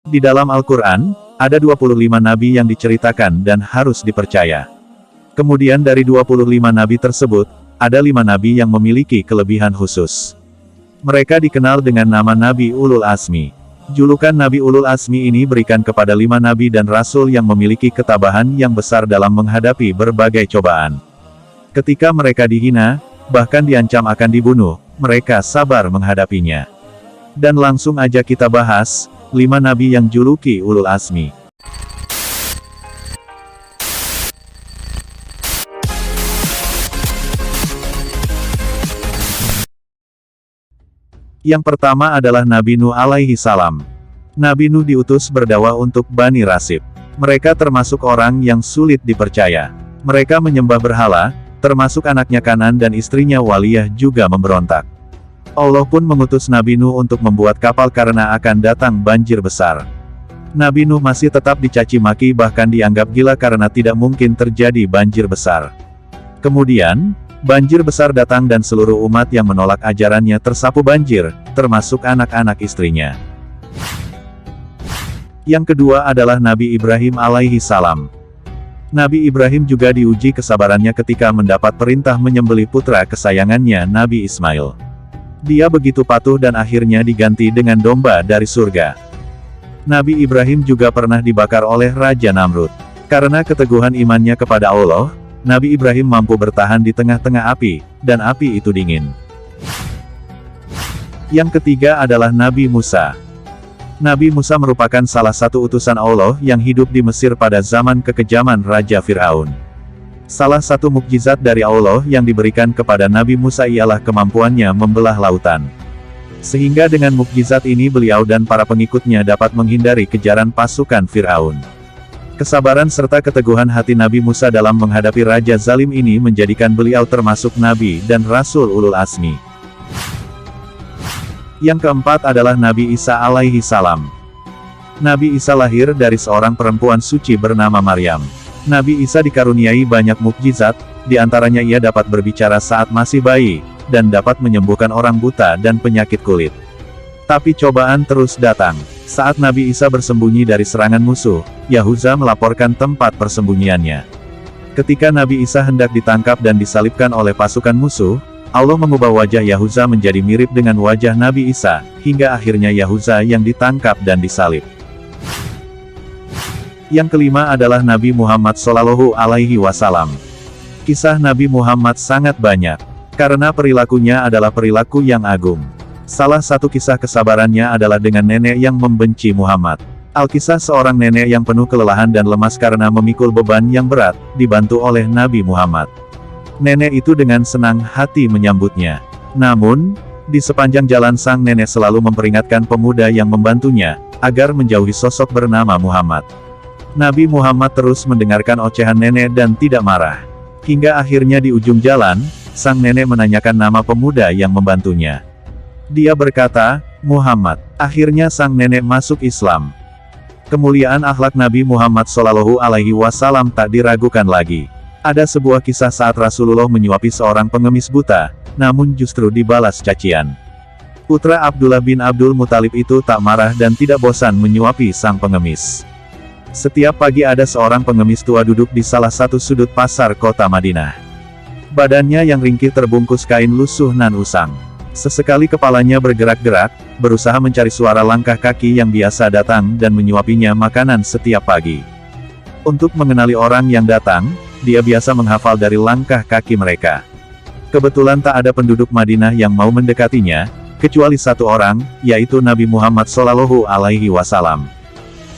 Di dalam Al-Quran, ada 25 nabi yang diceritakan dan harus dipercaya. Kemudian dari 25 nabi tersebut, ada 5 nabi yang memiliki kelebihan khusus. Mereka dikenal dengan nama Nabi Ulul Azmi. Julukan Nabi Ulul Azmi ini berikan kepada 5 nabi dan rasul yang memiliki ketabahan yang besar dalam menghadapi berbagai cobaan. Ketika mereka dihina, bahkan diancam akan dibunuh, mereka sabar menghadapinya. Dan langsung aja kita bahas, 5 nabi yang juluki Ulul Azmi. Yang pertama adalah Nabi Nuh alaihi salam. Nabi Nuh diutus berdakwah untuk Bani Rasib. Mereka termasuk orang yang sulit dipercaya. Mereka menyembah berhala, termasuk anaknya Kanan dan istrinya Waliyah juga memberontak. Allah pun mengutus Nabi Nuh untuk membuat kapal karena akan datang banjir besar. Nabi Nuh masih tetap dicaci maki bahkan dianggap gila karena tidak mungkin terjadi banjir besar. Kemudian, banjir besar datang dan seluruh umat yang menolak ajarannya tersapu banjir, termasuk anak-anak istrinya. Yang kedua adalah Nabi Ibrahim alaihi salam. Nabi Ibrahim juga diuji kesabarannya ketika mendapat perintah menyembelih putra kesayangannya Nabi Ismail. Dia begitu patuh dan akhirnya diganti dengan domba dari surga. Nabi Ibrahim juga pernah dibakar oleh Raja Namrud. Karena keteguhan imannya kepada Allah, Nabi Ibrahim mampu bertahan di tengah-tengah api, dan api itu dingin. Yang ketiga adalah Nabi Musa. Nabi Musa merupakan salah satu utusan Allah yang hidup di Mesir pada zaman kekejaman Raja Fir'aun. Salah satu mukjizat dari Allah yang diberikan kepada Nabi Musa ialah kemampuannya membelah lautan. Sehingga dengan mukjizat ini beliau dan para pengikutnya dapat menghindari kejaran pasukan Fir'aun. Kesabaran serta keteguhan hati Nabi Musa dalam menghadapi Raja Zalim ini menjadikan beliau termasuk Nabi dan Rasul Ulul Azmi. Yang keempat adalah Nabi Isa alaihi salam. Nabi Isa lahir dari seorang perempuan suci bernama Maryam. Nabi Isa dikaruniai banyak mukjizat, di antaranya ia dapat berbicara saat masih bayi, dan dapat menyembuhkan orang buta dan penyakit kulit. Tapi cobaan terus datang. Saat Nabi Isa bersembunyi dari serangan musuh, Yahuza melaporkan tempat persembunyiannya. Ketika Nabi Isa hendak ditangkap dan disalibkan oleh pasukan musuh, Allah mengubah wajah Yahuza menjadi mirip dengan wajah Nabi Isa, hingga akhirnya Yahuza yang ditangkap dan disalib. Yang kelima adalah Nabi Muhammad Shallallahu Alaihi Wasallam. Kisah Nabi Muhammad sangat banyak, karena perilakunya adalah perilaku yang agung. Salah satu kisah kesabarannya adalah dengan nenek yang membenci Muhammad. Alkisah seorang nenek yang penuh kelelahan dan lemas karena memikul beban yang berat, dibantu oleh Nabi Muhammad. Nenek itu dengan senang hati menyambutnya. Namun, di sepanjang jalan sang nenek selalu memperingatkan pemuda yang membantunya, agar menjauhi sosok bernama Muhammad. Nabi Muhammad terus mendengarkan ocehan nenek dan tidak marah. Hingga akhirnya di ujung jalan, sang nenek menanyakan nama pemuda yang membantunya. Dia berkata, Muhammad. Akhirnya sang nenek masuk Islam. Kemuliaan akhlak Nabi Muhammad Shallallahu Alaihi Wasallam tak diragukan lagi. Ada sebuah kisah saat Rasulullah menyuapi seorang pengemis buta, namun justru dibalas cacian. Putra Abdullah bin Abdul Muthalib itu tak marah dan tidak bosan menyuapi sang pengemis. Setiap pagi ada seorang pengemis tua duduk di salah satu sudut pasar kota Madinah. Badannya yang ringkih terbungkus kain lusuh nan usang. Sesekali kepalanya bergerak-gerak, berusaha mencari suara langkah kaki yang biasa datang dan menyuapinya makanan setiap pagi. Untuk mengenali orang yang datang, dia biasa menghafal dari langkah kaki mereka. Kebetulan tak ada penduduk Madinah yang mau mendekatinya, kecuali satu orang, yaitu Nabi Muhammad Shallallahu Alaihi Wasallam.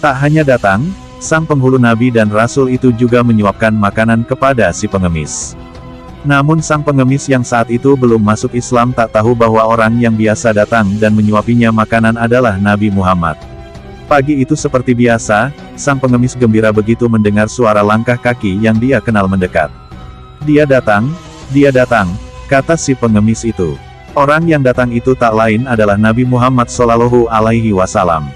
Tak hanya datang, sang penghulu Nabi dan Rasul itu juga menyuapkan makanan kepada si pengemis. Namun sang pengemis yang saat itu belum masuk Islam tak tahu bahwa orang yang biasa datang dan menyuapinya makanan adalah Nabi Muhammad. Pagi itu seperti biasa, sang pengemis gembira begitu mendengar suara langkah kaki yang dia kenal mendekat. Dia datang, kata si pengemis itu. Orang yang datang itu tak lain adalah Nabi Muhammad Shallallahu Alaihi Wasallam.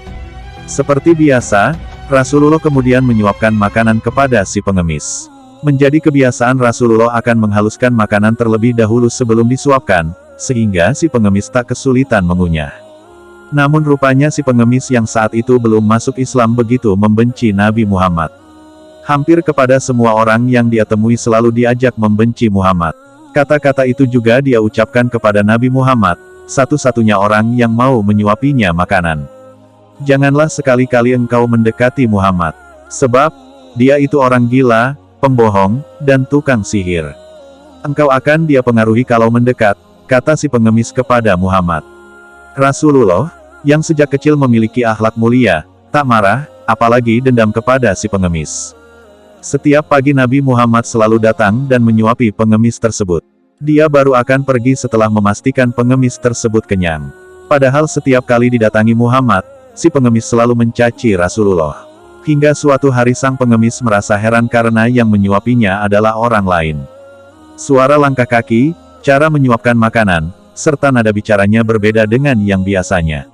Seperti biasa, Rasulullah kemudian menyuapkan makanan kepada si pengemis. Menjadi kebiasaan Rasulullah akan menghaluskan makanan terlebih dahulu sebelum disuapkan, sehingga si pengemis tak kesulitan mengunyah. Namun rupanya si pengemis yang saat itu belum masuk Islam begitu membenci Nabi Muhammad. Hampir kepada semua orang yang dia temui selalu diajak membenci Muhammad. Kata-kata itu juga dia ucapkan kepada Nabi Muhammad, satu-satunya orang yang mau menyuapinya makanan. Janganlah sekali-kali engkau mendekati Muhammad. Sebab, dia itu orang gila, pembohong, dan tukang sihir. Engkau akan dia pengaruhi kalau mendekat, kata si pengemis kepada Muhammad. Rasulullah, yang sejak kecil memiliki akhlak mulia, tak marah, apalagi dendam kepada si pengemis. Setiap pagi Nabi Muhammad selalu datang dan menyuapi pengemis tersebut. Dia baru akan pergi setelah memastikan pengemis tersebut kenyang. Padahal setiap kali didatangi Muhammad, si pengemis selalu mencaci Rasulullah. Hingga suatu hari sang pengemis merasa heran karena yang menyuapinya adalah orang lain. Suara langkah kaki, cara menyuapkan makanan, serta nada bicaranya berbeda dengan yang biasanya.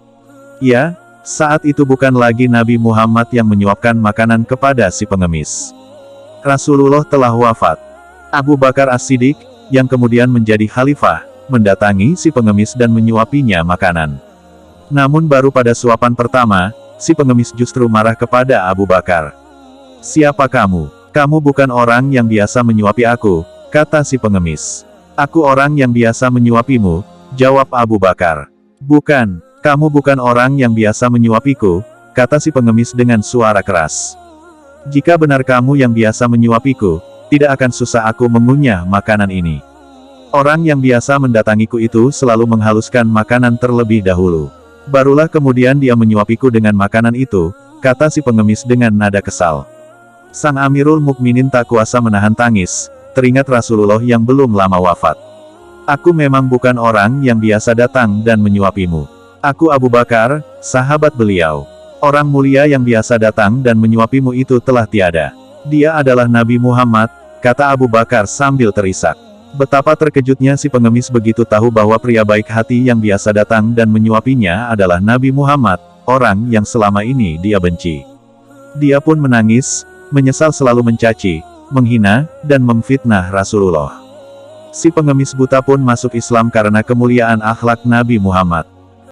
Ya, saat itu bukan lagi Nabi Muhammad yang menyuapkan makanan kepada si pengemis. Rasulullah telah wafat. Abu Bakar As-Siddiq, yang kemudian menjadi khalifah, mendatangi si pengemis dan menyuapinya makanan. Namun baru pada suapan pertama, si pengemis justru marah kepada Abu Bakar. "Siapa kamu? Kamu bukan orang yang biasa menyuapi aku," kata si pengemis. "Aku orang yang biasa menyuapimu," jawab Abu Bakar. "Bukan. Kamu bukan orang yang biasa menyuapiku," kata si pengemis dengan suara keras. "Jika benar kamu yang biasa menyuapiku, tidak akan susah aku mengunyah makanan ini. Orang yang biasa mendatangiku itu selalu menghaluskan makanan terlebih dahulu. Barulah kemudian dia menyuapiku dengan makanan itu," kata si pengemis dengan nada kesal. Sang Amirul Mukminin tak kuasa menahan tangis, teringat Rasulullah yang belum lama wafat. "Aku memang bukan orang yang biasa datang dan menyuapimu. Aku Abu Bakar, sahabat beliau. Orang mulia yang biasa datang dan menyuapimu itu telah tiada. Dia adalah Nabi Muhammad," kata Abu Bakar sambil terisak. Betapa terkejutnya si pengemis begitu tahu bahwa pria baik hati yang biasa datang dan menyuapinya adalah Nabi Muhammad, orang yang selama ini dia benci. Dia pun menangis, menyesal selalu mencaci, menghina, dan memfitnah Rasulullah. Si pengemis buta pun masuk Islam karena kemuliaan akhlak Nabi Muhammad.